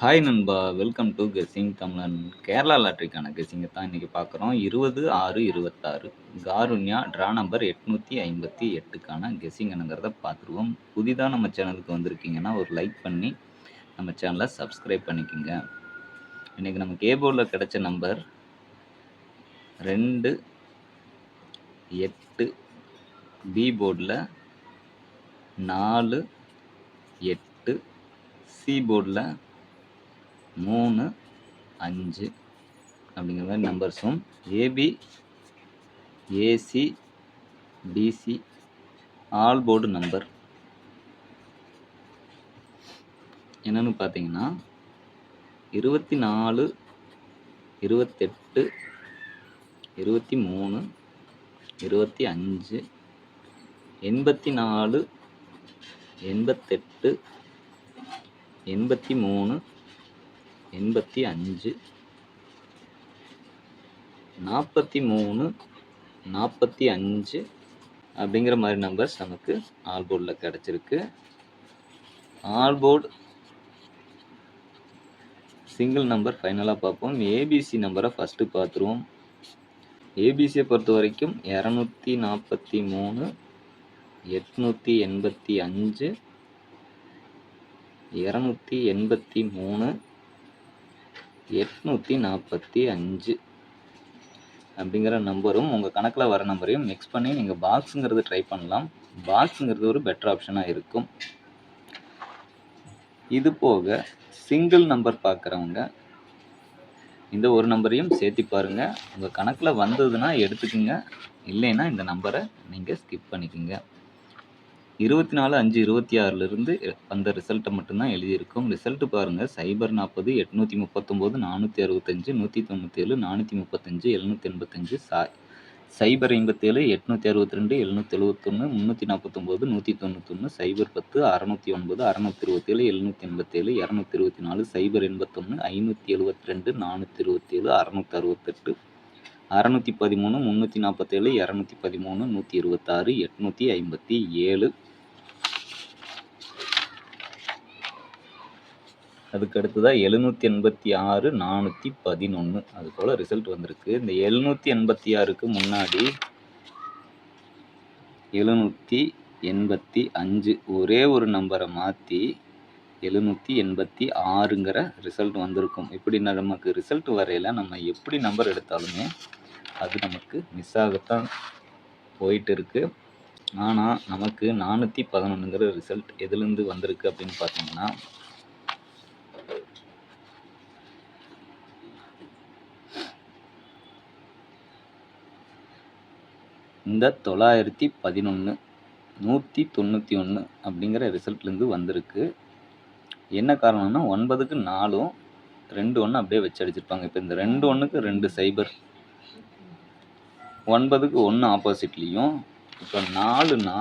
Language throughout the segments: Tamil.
ஹாய் நண்பா! வெல்கம் டூ கெஸ்ஸிங் தமிழன். கேரளா லாட்டரிக்கான கெஸ்ஸிங்க தான் இன்னைக்கு பார்க்குறோம். 20/6/26 காருண்யா ட்ரா நம்பர் 858க்கான கெஸ்ஸிங் என்னங்கிறத பார்த்துருவோம். புதிதா நம்ம சேனலுக்கு வந்திருக்கீங்கன்னா, ஒரு லைக் பண்ணி நம்ம சேனலை சப்ஸ்கிரைப் பண்ணிக்கங்க. இன்னைக்கு நமக்கு ஏ போர்டில் கிடைச்ச நம்பர் 2, 8, பி போர்டில் 4, 8, சி போர்டில் 3, 5 அப்படிங்கிற மாதிரி நம்பர்ஸும் AB, AC, BC all board number என்னன்னு பார்த்தீங்கன்னா 24, 28, 23, 25, 84, 88, 83, 85, 43, 45 அப்படிங்கிற மாதிரி நம்பர்ஸ் நமக்கு ஆல் போர்டில் கிடச்சிருக்கு. ஆல் போர்டு சிங்கிள் நம்பர் ஃபைனலாக பார்ப்போம். ஏபிசி நம்பரை ஃபஸ்ட்டு பார்த்துருவோம். ஏபிசியை பொறுத்த வரைக்கும் 243, 885, 283, 845 அப்படிங்கிற நம்பரும் உங்கள் கணக்கில் வர நம்பரையும் மிக்ஸ் பண்ணி நீங்கள் பாக்ஸுங்கிறது ட்ரை பண்ணலாம். பாக்ஸுங்கிறது ஒரு பெட்டர் ஆப்ஷனாக இருக்கும். இது போக சிங்கிள் நம்பர் பார்க்குறவங்க இந்த ஒரு நம்பரையும் சேர்த்து பாருங்கள். உங்கள் கணக்கில் வந்ததுன்னா எடுத்துக்கோங்க, இல்லைன்னா இந்த நம்பரை நீங்கள் ஸ்கிப் பண்ணிக்கோங்க. 24/5/26 வந்த ரிசல்ட்டை மட்டும்தான் எழுதியிருக்கும். ரிசல்ட்டு பாருங்கள். 040, 839, 465, 197, 435, 785, 057, 862, 771, 349, 191, 010, 609, 627, 787, 224, 081, 572, 427, 668, 613, 347, 213, 126, 857. அதுக்கு அடுத்ததாக 786, 411 அது போல் ரிசல்ட் வந்திருக்கு. இந்த 786க்கு முன்னாடி 785 ஒரே ஒரு நம்பரை மாற்றி 786ங்கிற ரிசல்ட் வந்திருக்கும். இப்படி நமக்கு ரிசல்ட் வரையில் நம்ம எப்படி நம்பர் எடுத்தாலுமே அது நமக்கு மிஸ் ஆகத்தான் போயிட்டு இருக்கு. ஆனால் நமக்கு 411ங்கிற ரிசல்ட் எதுலேருந்து வந்திருக்கு அப்படின்னு பார்த்தீங்கன்னா, இந்த 911, 191 அப்படிங்கிற ரிசல்ட்லேருந்து வந்திருக்கு. என்ன காரணம்னா 9க்கு 4ம் 2 1 அப்படியே வச்சு அடிச்சிருப்பாங்க. இப்போ இந்த 2 1க்கு 2 0, 9க்கு 1 ஆப்போசிட்லேயும், இப்போ 4னா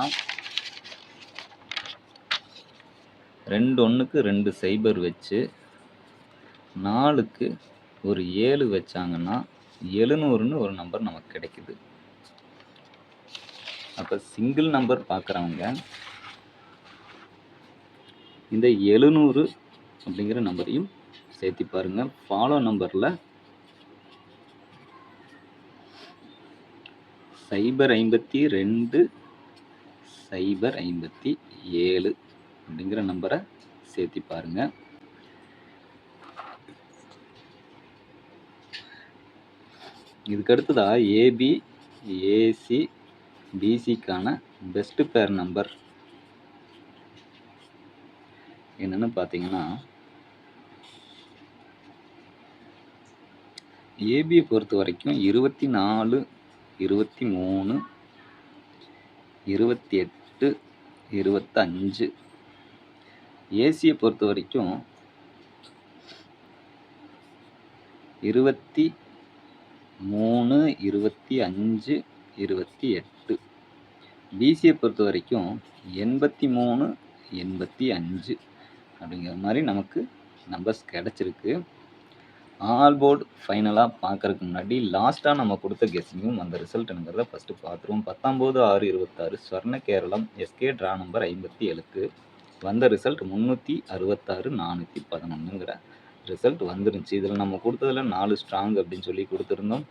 2 1க்கு 2 0 வச்சு 4க்கு ஒரு 7 வச்சாங்கன்னா 700ன்னு ஒரு நம்பர் நமக்கு கிடைக்குது. அப்போ சிங்கிள் நம்பர் பார்க்குறவங்க இந்த 700 அப்படிங்கிற நம்பரையும் சேர்த்து பாருங்கள். ஃபாலோ நம்பரில் 052, 057 அப்படிங்கிற நம்பரை சேர்த்து பாருங்கள். இதுக்கு அடுத்ததாக ஏபி, ஏசி, பிசிக்கான பெஸ்ட் பேர் நம்பர் என்னன்னு பார்த்தீங்கன்னா, ஏபியை பொறுத்த வரைக்கும் 24, 23, 28, 25. ஏசியை பொறுத்த வரைக்கும் 23, 25, 28. பிசியை பொறுத்த வரைக்கும் 83, 85 அப்படிங்கிற மாதிரி நமக்கு நம்பர்ஸ் கிடச்சிருக்கு. ஆல் போர்டு ஃபைனலாக பார்க்கறதுக்கு முன்னாடி லாஸ்ட்டாக நம்ம கொடுத்த கெஸ்ஸிங்கும் அந்த ரிசல்ட்டுங்கிறத ஃபஸ்ட்டு பார்த்துருவோம். 19/6/26 ஸ்வர்ண கேரளம் எஸ்கே ட்ரா நம்பர் 57க்கு வந்த ரிசல்ட் 366, 411ங்கிற ரிசல்ட் வந்துருந்துச்சு. இதில் நம்ம கொடுத்ததில் 4 ஸ்ட்ராங் அப்படின்னு சொல்லி கொடுத்துருந்தோம்.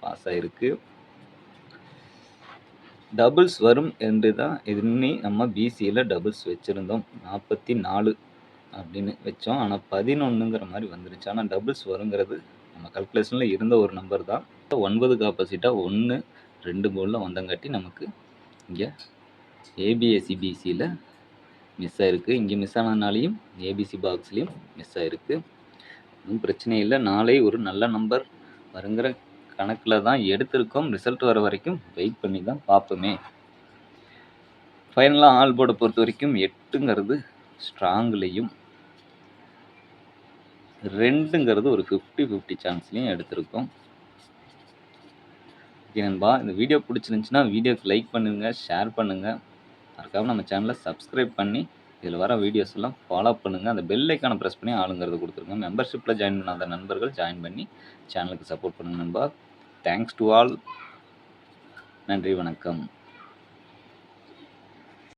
பாஸ் ஆகிருக்கு. டபுள்ஸ் வரும் என்று தான் இன்னி நம்ம பிசியில் டபுள்ஸ் வச்சுருந்தோம். 44 அப்படின்னு வச்சோம். ஆனால் 11ங்கிற மாதிரி வந்துருச்சு. ஆனால் டபுள்ஸ் வருங்கிறது நம்ம கல்குலேஷனில் இருந்த ஒரு நம்பர் தான். 9க்கு ஆப்போசிட்டாக 1 2 போர்டில் வந்தங்காட்டி நமக்கு இங்கே ஏபிஎஸ்சி பிசியில் மிஸ் ஆகிருக்கு. இங்கே மிஸ் ஆனதுனாலையும் ஏபிசி பாக்ஸ்லேயும் மிஸ் ஆகிருக்கு. ஒன்றும் பிரச்சனை இல்லை. நாளை ஒரு நல்ல நம்பர் வருங்கிற கணக்கில் தான் எடுத்திருக்கோம். ரிசல்ட் வர வரைக்கும் வெயிட் பண்ணி தான் பார்ப்போமே. ஃபைனலாக ஆல் போர்டை பொறுத்த வரைக்கும் 8ங்கிறது ஸ்ட்ராங்லேயும் 2ங்கிறது ஒரு 50-50 சான்ஸ்லையும் எடுத்திருக்கோம். ஓகே நண்பா, இந்த வீடியோ பிடிச்சிருந்துச்சுன்னா வீடியோக்கு லைக் பண்ணுங்கள், ஷேர் பண்ணுங்கள். மறக்காமல் நம்ம சேனலை சப்ஸ்கிரைப் பண்ணி இதில் வர வீடியோஸ் எல்லாம் ஃபாலோ பண்ணுங்கள். அந்த பெல் ஐக்கானை ப்ரெஸ் பண்ணி ஆளுங்கிறது கொடுத்துருங்க. மெம்பர்ஷிப்பில் ஜாயின் பண்ணாத நண்பர்கள் ஜாயின் பண்ணி சேனலுக்கு சப்போர்ட் பண்ணுங்கள் நண்பா. Thanks to all. நன்றி, வணக்கம்.